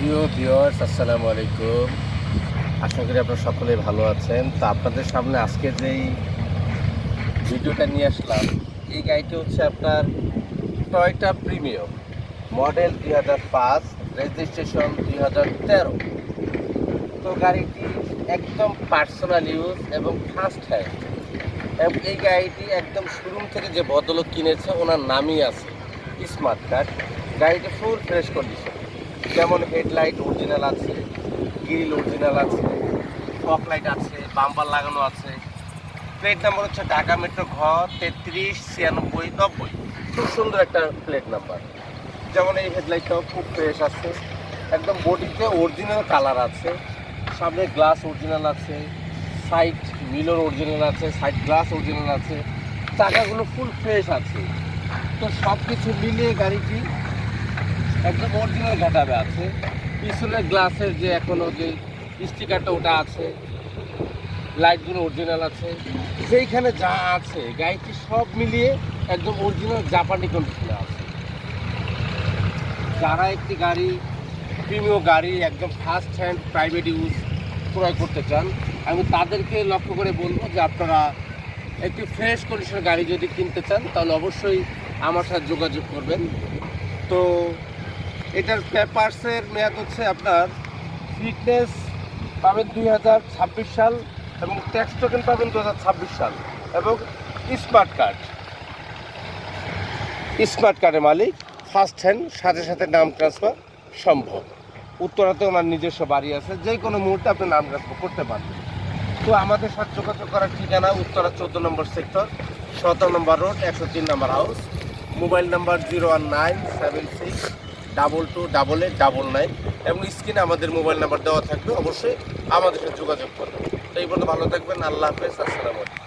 প্রিয় ভিউয়ার্স, আসসালামু আলাইকুম। আশা করি আপনারা সকলে ভালো আছেন। তো আপনাদের সামনে আজকে যেই ভিডিওটা নিয়ে আসলাম, এই গাড়িটি হচ্ছে আপনার টয়োটা প্রিমিয়াম মডেল 2005, রেজিস্ট্রেশন 2013। তো গাড়িটি একদম পার্সোনাল ইউজ এবং ফার্স্ট হ্যান্ড, এবং এই গাড়িটি একদম শোরুম থেকে যে ভদ্রলোক কিনেছে ওনার নামই আছে স্মার্ট কার্ড। গাড়িটি ফুল ফ্রেশ কন্ডিশন, যেমন হেডলাইট অরিজিনাল আছে, গ্রিল অরিজিনাল আছে, ফগ লাইট আছে, বাম্পার লাগানো আছে। প্লেট নাম্বার হচ্ছে ঢাকা মেট্রো ঘ 339690। খুব সুন্দর একটা প্লেট নাম্বার। যেমন এই হেডলাইটটাও খুব ফ্রেশ আছে, একদম বডিতে অরিজিনাল কালার আছে, সামনে গ্লাস অরিজিনাল আছে, সাইড মিরর অরিজিনাল আছে, সাইড গ্লাস অরিজিনাল আছে, চাকাগুলো ফুল ফ্রেশ আছে। তো সব কিছু মিলিয়ে গাড়িটি একদম অরিজিনাল ঘাটাবে আছে। পিছনের গ্লাসের যে এখনো যে স্টিকারটা ওটা আছে, লাইটগুলো অরিজিনাল আছে, সেইখানে যা আছে গাড়িটি সব মিলিয়ে একদম অরিজিনাল জাপানি কন্ডিশনে আছে। যারা একটি গাড়ি প্রিমিয়াম গাড়ি একদম ফার্স্ট হ্যান্ড প্রাইভেট ইউজ ক্রয় করতে চান, আমি তাদেরকে লক্ষ্য করে বলবো যে আপনারা একটি ফ্রেশ কন্ডিশনের গাড়ি যদি কিনতে চান তাহলে অবশ্যই আমার সাথে যোগাযোগ করবেন। তো এটার পেপারসের মেয়াদ হচ্ছে আপনার ফিটনেস পাবেন 2026 সাল, এবং ট্যাক্স টোকেন পাবেন 2026 সাল, এবং স্মার্ট কার্ডের মালিক ফার্স্ট হ্যান্ড, সাথে সাথে নাম ট্রান্সফার সম্ভব। উত্তরাতে ওনার নিজস্ব বাড়ি আছে, যে কোনো মুহূর্তে আপনি নাম ট্রান্সফার করতে পারবেন। তো আমাদের সাথে যোগাযোগ করার ঠিকানা উত্তরা 14 নম্বর সেক্টর, 17 নম্বর রোড, 103 নম্বর হাউস। মোবাইল নাম্বার 01976228899, এবং স্ক্রিনে আমাদের মোবাইল নাম্বার দেওয়া থাকবে। অবশ্যই আমাদের সাথে যোগাযোগ করবেন। তো এই পর্যন্ত ভালো থাকবেন। আল্লাহ হাফেজ, আসসালামু আলাইকুম।